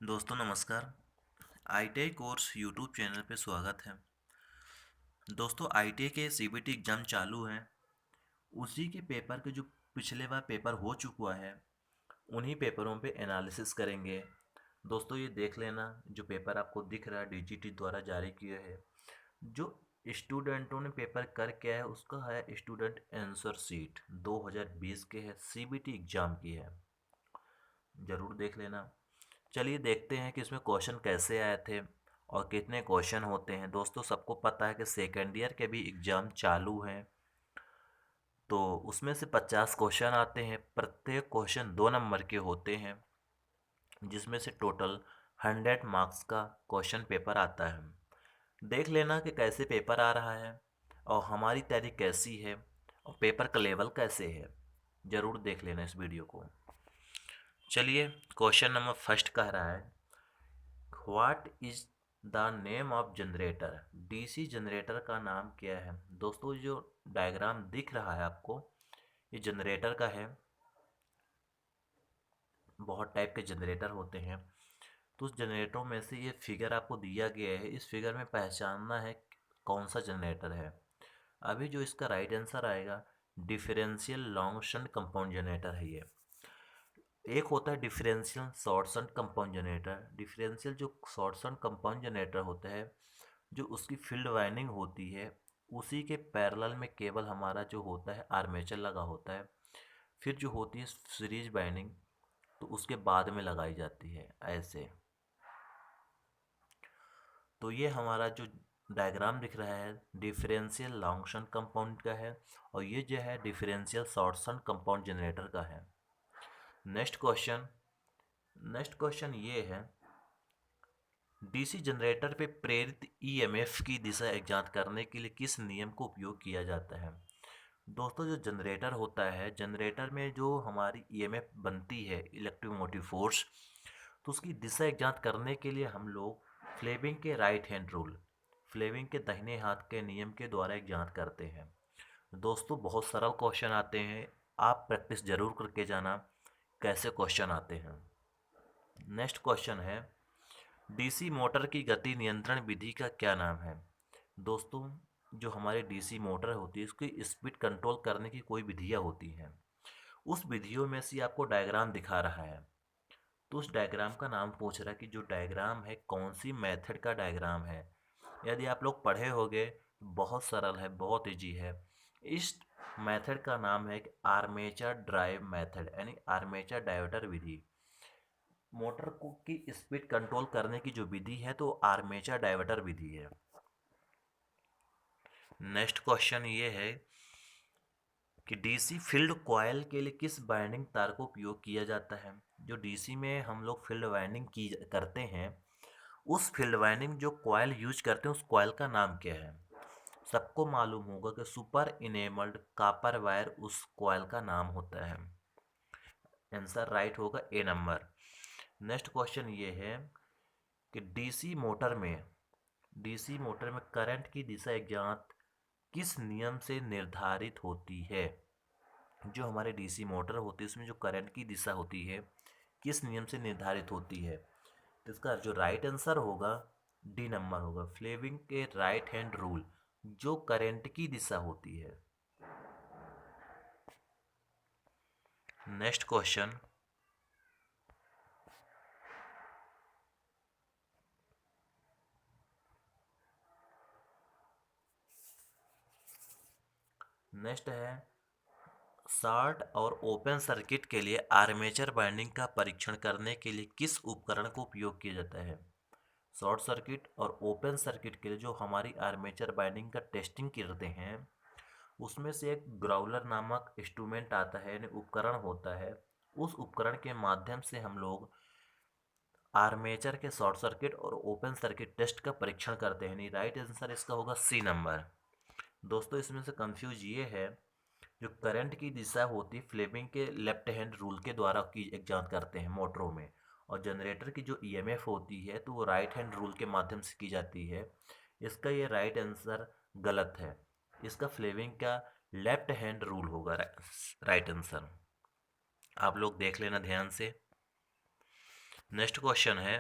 दोस्तों नमस्कार। ITI course YouTube channel पे स्वागत है। दोस्तों आईटीआई के सीबीटी एग्ज़ाम चालू हैं। उसी के पेपर के जो पिछले बार पेपर हो चुका है उन्हीं पेपरों पे एनालिसिस करेंगे। दोस्तों ये देख लेना, जो पेपर आपको दिख रहा है डीजीटी द्वारा जारी किया है। जो स्टूडेंटों ने पेपर कर क्या है उसका है स्टूडेंट आंसर शीट 2020 के है, सीबीटी एग्ज़ाम की है। ज़रूर देख लेना। चलिए देखते हैं कि इसमें क्वेश्चन कैसे आए थे और कितने क्वेश्चन होते हैं। दोस्तों सबको पता है कि सेकेंड ईयर के भी एग्ज़ाम चालू हैं, तो उसमें से 50 क्वेश्चन आते हैं। प्रत्येक क्वेश्चन 2 नंबर के होते हैं, जिसमें से टोटल 100 मार्क्स का क्वेश्चन पेपर आता है। देख लेना कि कैसे पेपर आ रहा है और हमारी तैयारी कैसी है और पेपर का लेवल कैसे है। ज़रूर देख लेना इस वीडियो को। चलिए क्वेश्चन नंबर फर्स्ट कह रहा है, what is the name of generator. DC generator का नाम क्या है। दोस्तों जो डायग्राम दिख रहा है आपको, ये जनरेटर का है। बहुत टाइप के जनरेटर होते हैं, तो उस जनरेटरों में से ये फिगर आपको दिया गया है। इस फिगर में पहचानना है कौन सा जनरेटर है। अभी जो इसका राइट आंसर आएगा, differential long shunt compound generator है ये। एक होता है differential short shunt compound generator. Differential जो शॉर्ट शंट कंपाउंड जनरेटर होता है, जो उसकी फील्ड वाइंडिंग होती है उसी के पैरेलल में केवल हमारा जो होता है आर्मेचर लगा होता है। फिर जो होती है सीरीज बाइंडिंग, तो उसके बाद में लगाई जाती है ऐसे। तो ये हमारा जो डायग्राम दिख रहा है डिफरेंशियल लॉन्ग शंट कंपाउंड का है, और ये जो है differential short shunt compound generator का है। नेक्स्ट क्वेश्चन ये है, डीसी जनरेटर पे प्रेरित ईएमएफ की दिशा ज्ञात करने के लिए किस नियम को उपयोग किया जाता है। दोस्तों जो जनरेटर होता है, जनरेटर में जो हमारी ईएमएफ बनती है इलेक्ट्रोमोटिव फोर्स, तो उसकी दिशा ज्ञात करने के लिए हम लोग फ्लेमिंग के राइट हैंड रूल, फ्लेमिंग के दाहिने हाथ के नियम के द्वारा ज्ञात करते हैं। दोस्तों बहुत सरल क्वेश्चन आते हैं, आप प्रैक्टिस जरूर करके जाना कैसे क्वेश्चन आते हैं। नेक्स्ट क्वेश्चन है, डीसी मोटर की गति नियंत्रण विधि का क्या नाम है। दोस्तों जो हमारे डीसी मोटर होती है उसकी स्पीड कंट्रोल करने की कोई विधियाँ होती हैं। उस विधियों में से आपको डायग्राम दिखा रहा है, तो उस डायग्राम का नाम पूछ रहा है कि जो डायग्राम है कौन सी मेथड का डायग्राम है। यदि आप लोग पढ़े होंगे तो बहुत सरल है, बहुत इजी है। इस मेथड का नाम है कि आर्मेचर ड्राइव मेथड, यानी आर्मेचर डायोडर विधि। मोटर को की स्पीड कंट्रोल करने की जो विधि है तो आर्मेचर डायवर्टर विधि है। नेक्स्ट क्वेश्चन ये है कि डीसी फील्ड कॉयल के लिए किस बाइंडिंग तार को उपयोग किया जाता है। जो डीसी में हम लोग फील्ड वाइंडिंग की करते हैं, उस फील्ड वाइंडिंग जो कॉयल यूज करते हैं उस कॉयल का नाम क्या है। सबको मालूम होगा कि सुपर इनेमल्ड कापर वायर उस कॉयल का नाम होता है। आंसर राइट होगा ए नंबर। नेक्स्ट क्वेश्चन ये है कि डीसी मोटर में करंट की दिशा ज्ञात किस नियम से निर्धारित होती है। जो हमारे डीसी मोटर होती है उसमें जो करंट की दिशा होती है किस नियम से निर्धारित होती है, तो इसका जो राइट आंसर होगा डी नंबर होगा, फ्लेमिंग के राइट हैंड रूल, जो करंट की दिशा होती है। नेक्स्ट क्वेश्चन, नेक्स्ट है, शॉर्ट और ओपन सर्किट के लिए आर्मेचर बाइंडिंग का परीक्षण करने के लिए किस उपकरण को उपयोग किया जाता है। शॉर्ट सर्किट और ओपन सर्किट के लिए जो हमारी आर्मेचर बाइंडिंग का टेस्टिंग करते हैं, उसमें से एक ग्राउलर नामक इंस्ट्रूमेंट आता है, यानी उपकरण होता है। उस उपकरण के माध्यम से हम लोग आर्मेचर के शॉर्ट सर्किट और ओपन सर्किट टेस्ट का परीक्षण करते हैं। नहीं, राइट आंसर इसका होगा सी नंबर। दोस्तों इसमें से कंफ्यूज ये है, जो करंट की दिशा होती है फ्लेमिंग के लेफ्ट हैंड रूल के द्वारा की एग्जाम करते हैं मोटरों में, और जनरेटर की जो ईएमएफ होती है तो वो राइट हैंड रूल के माध्यम से की जाती है। इसका ये राइट आंसर गलत है, इसका फ्लेमिंग का लेफ्ट हैंड रूल होगा राइट आंसर। आप लोग देख लेना ध्यान से। नेक्स्ट क्वेश्चन है,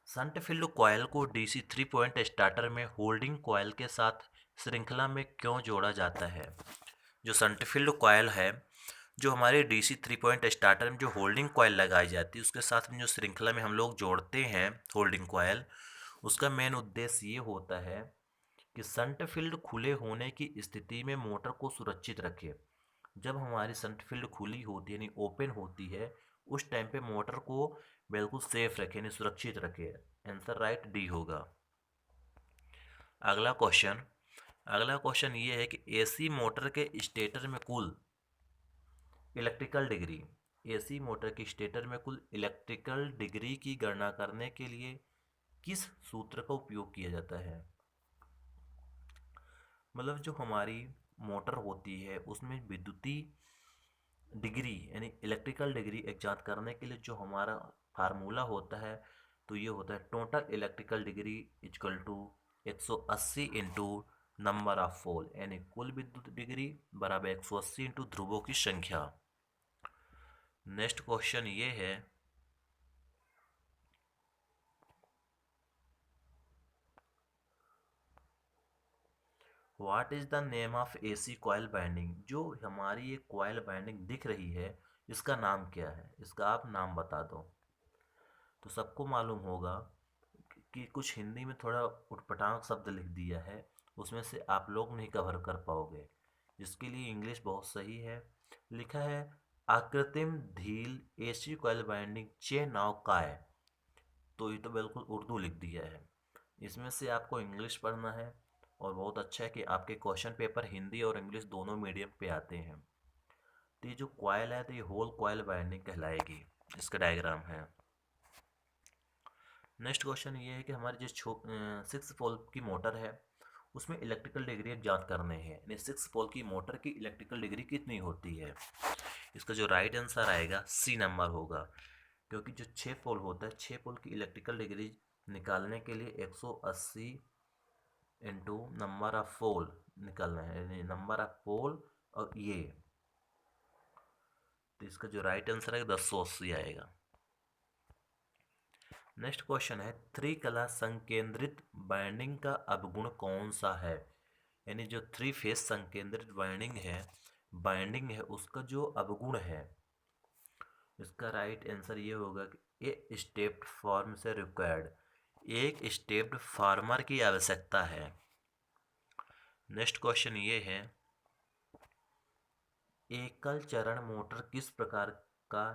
संट फील्ड कॉयल को डीसी 3 पॉइंट स्टार्टर में होल्डिंग कॉयल के साथ श्रृंखला में क्यों जोड़ा जाता है? जो संट फील्ड कॉयल है, जो हमारे डीसी 3 पॉइंट स्टार्टर में जो होल्डिंग कॉयल लगाई जाती है उसके साथ में जो श्रृंखला में हम लोग जोड़ते हैं होल्डिंग कॉयल, उसका मेन उद्देश्य ये होता है कि संट फील्ड खुले होने की स्थिति में मोटर को सुरक्षित रखे। जब हमारी संट फील्ड खुली होती है यानी ओपन होती है, उस टाइम पे मोटर को बिल्कुल सेफ रखे यानी सुरक्षित रखे। आंसर राइट डी होगा। अगला क्वेश्चन, अगला क्वेश्चन ये है कि एसी मोटर के स्टेटर में कुल इलेक्ट्रिकल डिग्री, एसी मोटर की स्टेटर में कुल इलेक्ट्रिकल डिग्री की गणना करने के लिए किस सूत्र का उपयोग किया जाता है? मतलब जो हमारी मोटर होती है उसमें विद्युतीय डिग्री यानी इलेक्ट्रिकल डिग्री एग्जात करने के लिए जो हमारा फार्मूला होता है, तो ये होता है total electrical degree equal to 180 into number of pole, यानी कुल विद्युत डिग्री बराबर 180 इंटू ध्रुवों की संख्या। नेक्स्ट क्वेश्चन ये है, what is the name of AC coil binding? जो हमारी ये कॉइल बाइंडिंग दिख रही है इसका नाम क्या है? इसका आप नाम बता दो। तो सबको मालूम होगा कि कुछ हिंदी में थोड़ा उटपटांग शब्द लिख दिया है, उसमें से आप लोग नहीं कवर कर पाओगे, जिसके लिए इंग्लिश बहुत सही है। लिखा है आकृतिम धील एसी कॉइल बाइंडिंग चे नाव काय। तो ये तो बिल्कुल उर्दू लिख दिया है। इसमें से आपको इंग्लिश पढ़ना है, और बहुत अच्छा है कि आपके क्वेश्चन पेपर हिंदी और इंग्लिश दोनों मीडियम पे आते हैं। तो ये जो कॉइल है तो ये होल कॉइल बाइंडिंग कहलाएगी। इसका डायग्राम है। नेक्स्ट क्वेश्चन ये है कि हमारी जो 6 पोल की मोटर है उसमें इलेक्ट्रिकल डिग्री ज्ञात करने हैं, यानी 6 पोल की मोटर की इलेक्ट्रिकल डिग्री कितनी होती है? इसका जो राइट आंसर आएगा सी नंबर होगा, क्योंकि जो 6 पोल होता है 6 पोल की इलेक्ट्रिकल डिग्री निकालने के लिए 180 इंटू नंबर ऑफ पोल निकालना है, यानी नंबर ऑफ पोल और ये, तो इसका जो राइट आंसर है 1080 आएगा। नेक्स्ट क्वेश्चन है, त्रिकला संकेंद्रित बाइंडिंग का अवगुण कौन सा है? यानी जो थ्री फेस संकेंद्रित बाइंडिंग है उसका जो अवगुण है, इसका राइट आंसर ये होगा कि ए स्टेप्ड फॉर्म से रिक्वायर्ड, एक स्टेप्ड फार्मर की आवश्यकता है। नेक्स्ट क्वेश्चन ये है, एकल चरण मोटर किस प्रकार का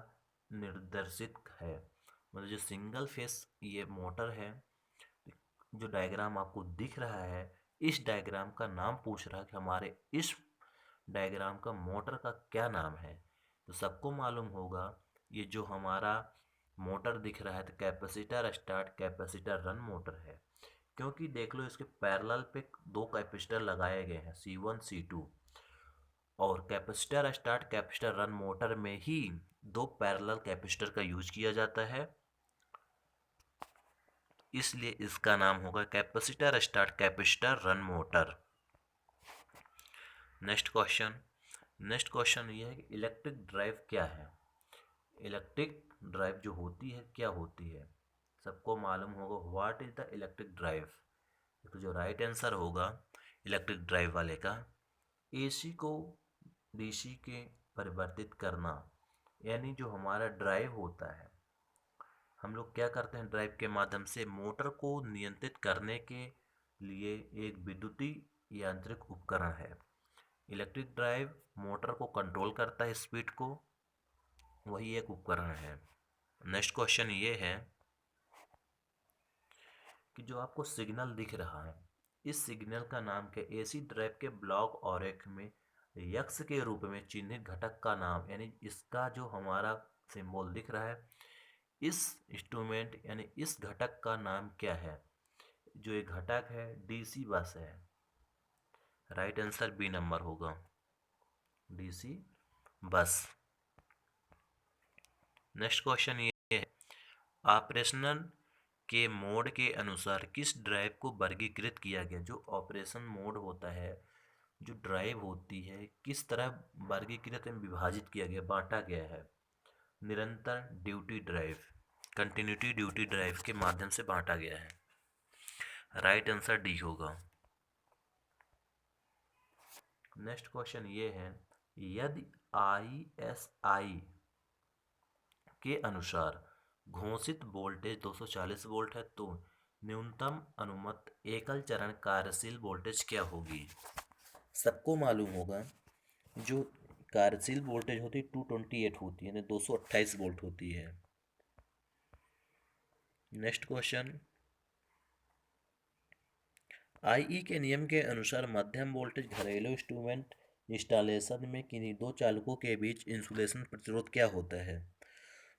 निर्देशित है? मतलब जो सिंगल फेस ये मोटर है, जो डायग्राम आपको दिख रहा है, इस डायग्राम का नाम पूछ रहा है कि हमारे इस डायग्राम का मोटर का क्या नाम है? तो सबको मालूम होगा ये जो हमारा मोटर दिख रहा है तो capacitor start capacitor run motor है, क्योंकि देख लो इसके पैरेलल पे दो कैपेसिटर लगाए गए हैं C1 C2, और capacitor start capacitor run motor में ही दो पैरेलल कैपेसिटर का यूज किया जाता है, इसलिए इसका नाम होगा capacitor start capacitor run motor. Next question ये है कि इलेक्ट्रिक ड्राइव क्या है? इलेक्ट्रिक ड्राइव जो होती है क्या होती है? सबको मालूम होगा what is the electric drive. तो जो राइट आंसर होगा इलेक्ट्रिक ड्राइव वाले का, एसी को डीसी के परिवर्तित करना, यानी जो हमारा ड्राइव होता है, हम लोग क्या करते हैं ड्राइव के माध्यम से मोटर को नियंत्रित करने के लिए एक विद्युतीय यांत्रिक उपकरण है। इलेक्ट्रिक ड्राइव मोटर को कंट्रोल करता है स्पीड को, वही एक उपकरण है। नेक्स्ट क्वेश्चन ये है कि जो आपको सिग्नल दिख रहा है इस सिग्नल का नाम क्या? एसी ड्राइव के ब्लॉक और एक में यक्स के रूप में चिन्हित घटक का नाम, यानी इसका जो हमारा सिंबल दिख रहा है इस इंस्ट्रूमेंट यानी इस घटक का नाम क्या है? जो एक घटक है डीसी बस है। राइट आंसर बी नंबर होगा, डीसी बस। नेक्स्ट क्वेश्चन ये है, ऑपरेशनल के मोड के अनुसार किस ड्राइव को वर्गीकृत किया गया? जो ऑपरेशन मोड होता है, जो ड्राइव होती है, किस तरह वर्गीकृत में विभाजित किया गया, बांटा गया है? निरंतर duty drive, continuity duty drive के माध्यम से बांटा गया है। राइट आंसर डी होगा। नेक्स्ट क्वेश्चन ये है, यदि ISI के अनुसार घोषित वोल्टेज 240 वोल्ट है तो न्यूनतम अनुमत एकल चरण कार्यशील वोल्टेज क्या होगी? सबको मालूम होगा जो कार्यशील वोल्टेज होती है 228 होती है, यानी 228 वोल्ट होती है। नेक्स्ट क्वेश्चन, IE के नियम के अनुसार मध्यम वोल्टेज घरेलू इंस्ट्रूमेंट इंस्टॉलेशन में किन्हीं दो चालकों के बीच इंसुलेशन प्रतिरोध क्या होता है?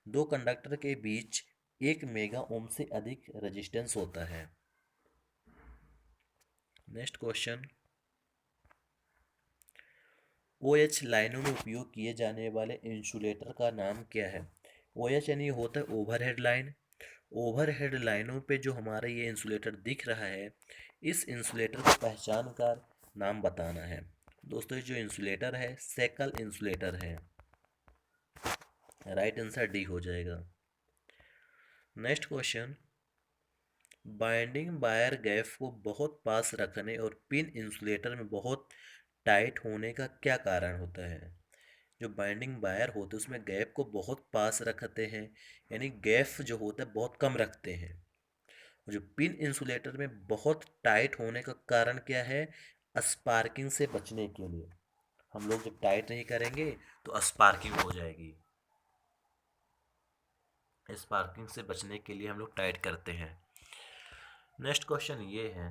दो कंडक्टर के बीच 1 मेगा ओम से अधिक रेजिस्टेंस होता है। नेक्स्ट क्वेश्चन, OH लाइनों में उपयोग किए जाने वाले इंसुलेटर का नाम क्या है? OH यानी होता है ओवरहेड लाइन। ओवरहेड लाइनों पे जो हमारा ये इंसुलेटर दिख रहा है, इस इंसुलेटर को पहचान कर नाम बताना है। दोस्तों ये जो इंसुलेटर है सेकल इंसुलेटर है। राइट आंसर डी हो जाएगा। Next question, binding wire gap को बहुत पास रखने और पिन इंसुलेटर में बहुत टाइट होने का क्या कारण होता है? जो बाइंडिंग वायर होते हैं उसमें गैप को बहुत पास रखते हैं, यानी गैप जो होता है बहुत कम रखते हैं। जो पिन इंसुलेटर में बहुत टाइट होने का कारण क्या है? स्पार्किंग से बचने के लिए। हम लोग जब टाइट नहीं करेंगे तो स्पार्किंग हो जाएगी। स्पार्किंग से बचने के लिए हम लोग टाइट करते हैं। नेक्स्ट क्वेश्चन ये है,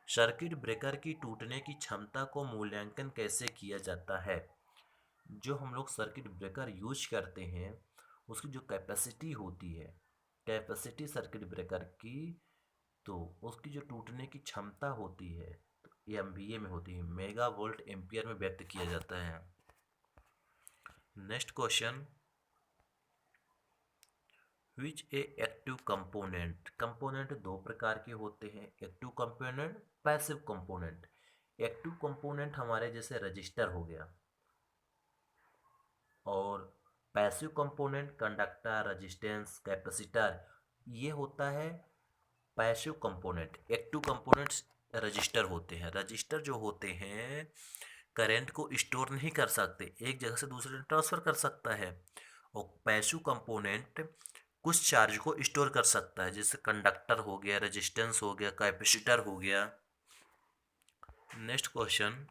सर्किट ब्रेकर की टूटने की क्षमता को मूल्यांकन कैसे किया जाता है? जो हम लोग सर्किट ब्रेकर यूज करते हैं उसकी जो कैपेसिटी होती है, कैपेसिटी सर्किट ब्रेकर की, तो उसकी जो टूटने की क्षमता होती है तो MVA में होती है, मेगा वोल्ट एम्पियर में व्यक्त किया जाता है। नेक्स्ट क्वेश्चन, विच ए एक्टिव कंपोनेंट, कंपोनेंट दो प्रकार के होते हैं, active component, passive component. Active component हमारे जैसे रजिस्टर हो गया, और passive component conductor, resistance, capacitor, ये होता है passive component. Active components register होते हैं। रजिस्टर जो होते हैं करंट को स्टोर नहीं कर सकते, एक जगह से दूसरे में ट्रांसफर कर सकता है। और पैसिव कंपोनेंट कुछ चार्ज को स्टोर कर सकता है, जैसे कंडक्टर हो गया, रेजिस्टेंस हो गया, कैपेसिटर हो गया। नेक्स्ट क्वेश्चन,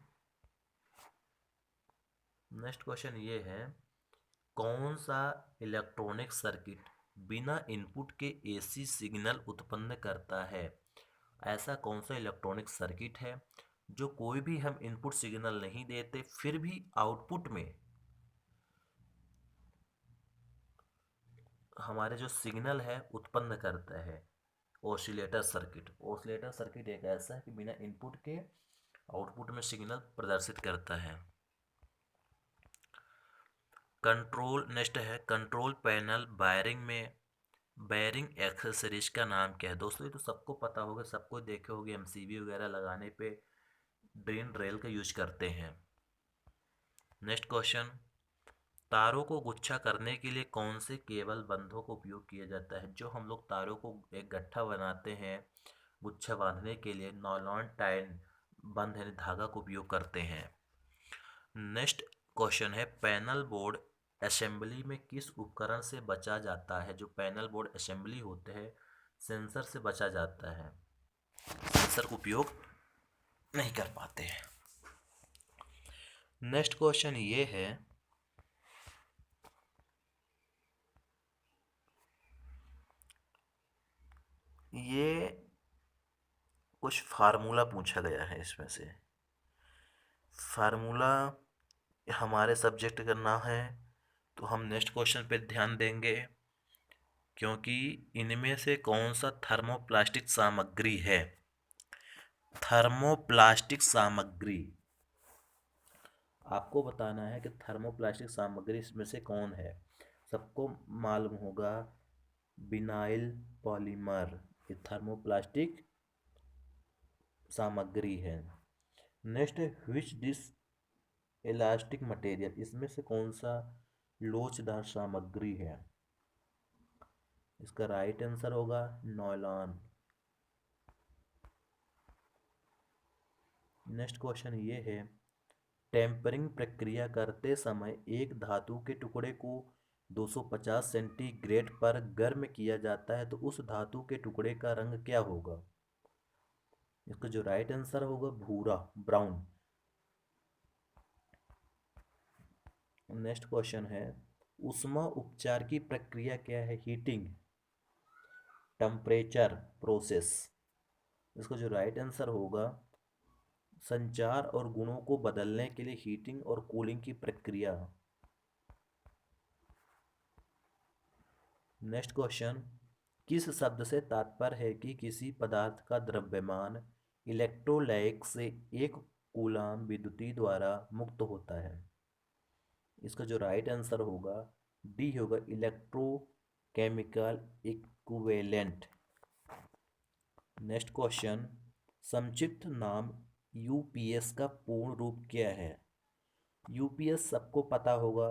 ये है, कौन सा इलेक्ट्रॉनिक सर्किट बिना इनपुट के AC सिग्नल उत्पन्न करता है? ऐसा कौन सा इलेक्ट्रॉनिक सर्किट है जो कोई भी हम इनपुट सिग्नल नहीं देते फिर भी आउटपुट में हमारे जो सिग्नल है उत्पन्न करता है? Oscillator circuit. ऑसिलेटर सर्किट एक ऐसा है कि बिना इनपुट के आउटपुट में सिग्नल प्रदर्शित करता है। कंट्रोल, नेक्स्ट है, कंट्रोल पैनल वायरिंग में बेयरिंग एक्सेसरीज का नाम क्या है? दोस्तों ये तो सबको पता होगा, सबको देखे होंगे, MCB वगैरह लगाने पे ड्रेन रेल का यूज करते हैं। नेक्स्ट क्वेश्चन, तारों को गुच्छा करने के लिए कौन से केबल बंधों का उपयोग किया जाता है? जो हम लोग तारों को एक गट्ठा बनाते हैं गुच्छा बांधने के लिए, नॉयलॉन टाइन बंध यानी धागा का उपयोग करते हैं। नेक्स्ट क्वेश्चन है, पैनल बोर्ड असेंबली में किस उपकरण से बचा जाता है? जो पैनल बोर्ड असेंबली होते हैं सेंसर से बचा जाता है, सेंसर का उपयोग नहीं कर पाते हैं। नेक्स्ट क्वेश्चन ये है, ये कुछ फार्मूला पूछा गया है, इसमें से फार्मूला हमारे सब्जेक्ट का ना है तो हम नेक्स्ट क्वेश्चन पे ध्यान देंगे, क्योंकि इनमें से कौन सा थर्मोप्लास्टिक सामग्री है? थर्मोप्लास्टिक सामग्री आपको बताना है कि थर्मोप्लास्टिक सामग्री इसमें से कौन है। सबको मालूम होगा विनाइल पॉलीमर, ये थर्मोप्लास्टिक सामग्री है। नेक्स्ट है, व्हिच डिश इलास्टिक मटेरियल, इसमें से कौन सा लोचदार सामग्री है? इसका राइट आंसर होगा नॉयलॉन। नेक्स्ट क्वेश्चन ये है, टेम्परिंग प्रक्रिया करते समय एक धातु के टुकड़े को 250 सेंटीग्रेड पर गर्म किया जाता है तो उस धातु के टुकड़े का रंग क्या होगा? इसका जो राइट आंसर होगा भूरा, ब्राउन। नेक्स्ट क्वेश्चन है, ऊष्मा उपचार की प्रक्रिया क्या है? Heating, temperature, process. इसका जो राइट आंसर होगा संचार और गुणों को बदलने के लिए हीटिंग और कूलिंग की प्रक्रिया। नेक्स्ट क्वेश्चन, किस शब्द से तात्पर्य है कि किसी पदार्थ का द्रव्यमान इलेक्ट्रोलाइट से 1 कूलाम विद्युत द्वारा मुक्त होता है? इसका जो राइट आंसर होगा डी होगा, इलेक्ट्रोकेमिकल इक्विवेलेंट। नेक्स्ट क्वेश्चन, संक्षिप्त नाम यूपीएस का पूर्ण रूप क्या है? यूपीएस सबको पता होगा,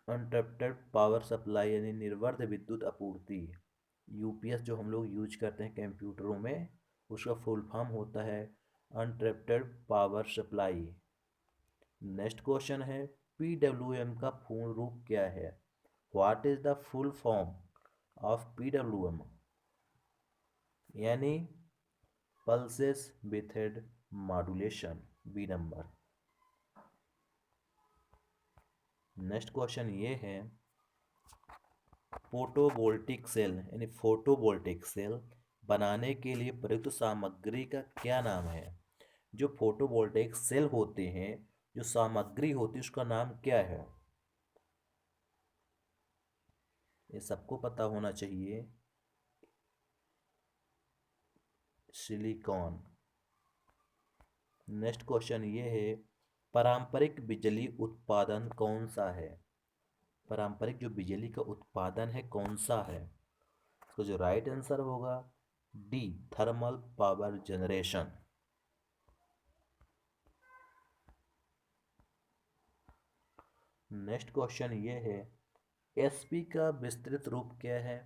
अनइंटरप्टेड पावर सप्लाई यानी निर्बाध विद्युत आपूर्ति। यूपीएस जो हम लोग यूज करते हैं कंप्यूटरों में, उसका फुल फॉर्म होता है uninterrupted power supply. Next question है, पीडब्ल्यूएम का पूर्ण रूप क्या है? What is the full form of PWM? यानी pulses with modulation, B number. Next question ये है, फोटोवोल्टिक सेल यानी फोटोवोल्टिक सेल बनाने के लिए प्रयुक्त सामग्री का क्या नाम है? जो फोटोवोल्टिक सेल होते हैं, जो सामग्री होती है उसका नाम क्या है? ये सबको पता होना चाहिए, सिलिकॉन। नेक्स्ट क्वेश्चन ये है, पारंपरिक बिजली उत्पादन कौन सा है? पारंपरिक जो बिजली का उत्पादन है कौन सा है? इसका जो राइट आंसर होगा D, thermal power generation. Next question ये है, एसपी का विस्तृत रूप क्या है?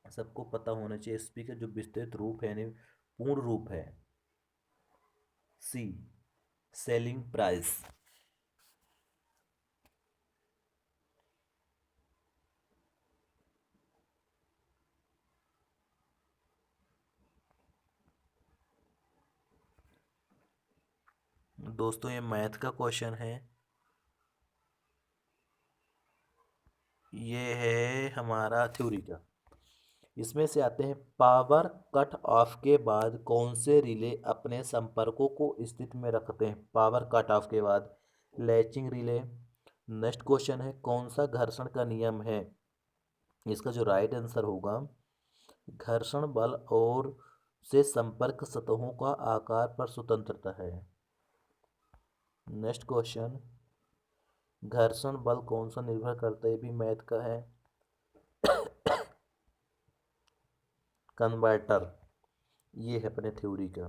सबको पता होना चाहिए, एसपी का जो विस्तृत रूप है यानी पूर्ण रूप है सी, सेलिंग प्राइस। दोस्तों ये मैथ का क्वेश्चन है, ये है हमारा थ्योरी का। इसमें से आते हैं, पावर कट ऑफ के बाद कौन से रिले अपने संपर्कों को स्थिति में रखते हैं? पावर कट ऑफ के बाद लैचिंग रिले। नेक्स्ट क्वेश्चन है, कौन सा घर्षण का नियम है? इसका जो राइट आंसर होगा घर्षण बल और से संपर्क सतहों का आकार पर स्वतंत्रता है। नेक्स्ट क्वेश्चन, घर्षण बल कौन सा निर्भर करता है? ये भी मैथ का है, कन्वर्टर। ये है अपने थ्योरी का।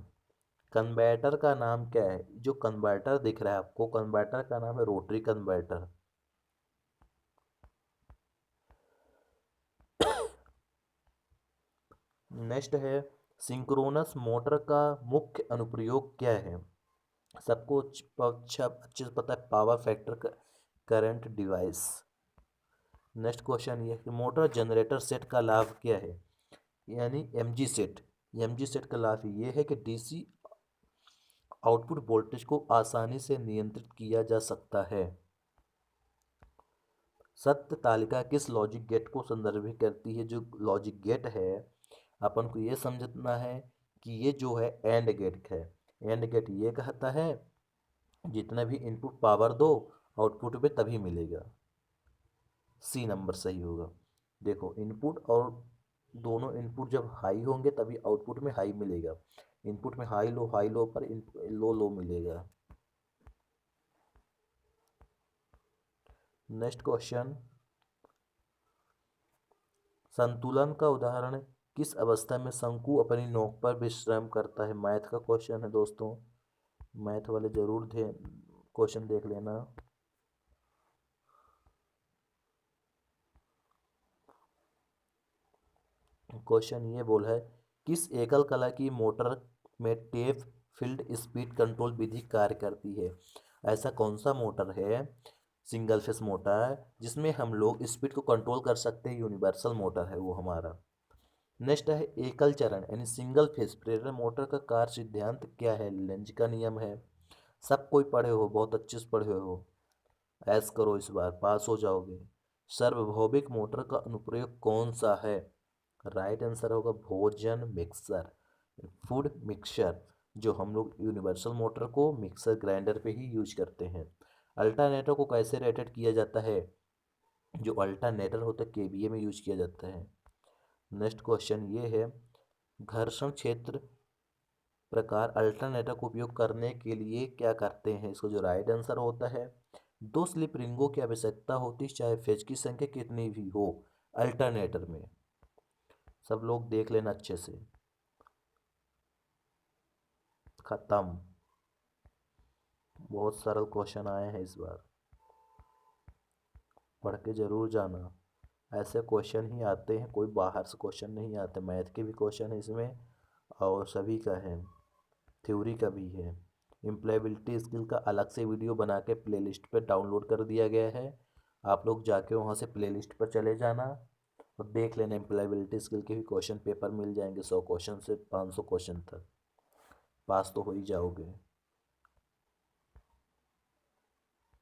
कन्वर्टर का नाम क्या है? जो कन्वर्टर दिख रहा है आपको, कन्वर्टर का नाम है रोटरी कन्वर्टर। नेक्स्ट है, सिंक्रोनस मोटर का मुख्य अनुप्रयोग क्या है? सबको अच्छे से पता है, power factor current device. Next question ये कि मोटर जनरेटर सेट का लाभ क्या है? यानी एमजी सेट। एमजी सेट का लाभ ये है कि डीसी आउटपुट वोल्टेज को आसानी से नियंत्रित किया जा सकता है। सत्य तालिका किस लॉजिक गेट को संदर्भित करती है? जो लॉजिक गेट है अपन को ये समझना है कि ये जो है एंड गेट है। एंड गेट ये कहता है जितना भी इनपुट पावर दो आउटपुट में तभी मिलेगा। सी नंबर सही होगा। देखो इनपुट और दोनों इनपुट जब हाई होंगे तभी आउटपुट में हाई मिलेगा। इनपुट में हाई लो पर लो लो मिलेगा। नेक्स्ट क्वेश्चन, संतुलन का उदाहरण, किस अवस्था में शंकु अपनी नोक पर विश्राम करता है? मैथ का क्वेश्चन है दोस्तों। मैथ वाले ज़रूर थे, क्वेश्चन देख लेना। क्वेश्चन ये बोला है, किस एकल कला की मोटर में टेप फील्ड स्पीड कंट्रोल विधि कार्य करती है? ऐसा कौन सा मोटर है, सिंगल फेस मोटर, जिसमें हम लोग स्पीड को कंट्रोल कर सकते हैं? यूनिवर्सल मोटर है वो हमारा। नेक्स्ट है एकल चरण यानी सिंगल फेस प्रेरण मोटर का कार्य सिद्धांत क्या है? लेंज का नियम है। सब कोई पढ़े हो, बहुत अच्छे से पढ़े हो, ऐस करो इस बार पास हो जाओगे। सार्वभौमिक मोटर का अनुप्रयोग कौन सा है? राइट आंसर होगा भोजन मिक्सर, फूड मिक्सचर, जो हम लोग यूनिवर्सल मोटर को मिक्सर ग्राइंडर पे ही यूज करते हैं। अल्टरनेटर को कैसे रेटेड किया जाता है? जो अल्टरनेटर होता है केवीए में यूज किया जाता है। नेक्स्ट क्वेश्चन ये है, घर्षण क्षेत्र प्रकार अल्टरनेटर का उपयोग करने के लिए क्या करते हैं? इसको जो राइट आंसर होता है, दो स्लिप रिंगों की आवश्यकता होती है, चाहे फेज की संख्या कितनी भी हो अल्टरनेटर में। सब लोग देख लेना अच्छे से। खत्म। बहुत सरल क्वेश्चन आए हैं इस बार, पढ़ के जरूर जाना। ऐसे क्वेश्चन ही आते हैं, कोई बाहर से क्वेश्चन नहीं आते। मैथ के भी क्वेश्चन है इसमें और सभी का है, थ्योरी का भी है। इम्प्लॉयबिलिटी स्किल का अलग से वीडियो बना के प्लेलिस्ट पर डाउनलोड कर दिया गया है, आप लोग जाके वहाँ से प्लेलिस्ट पर चले जाना और देख लेना। इम्प्लॉयबिलिटी स्किल के भी क्वेश्चन पेपर मिल जाएंगे, 100 क्वेश्चन से 500 क्वेश्चन तक, पास तो हो ही जाओगे।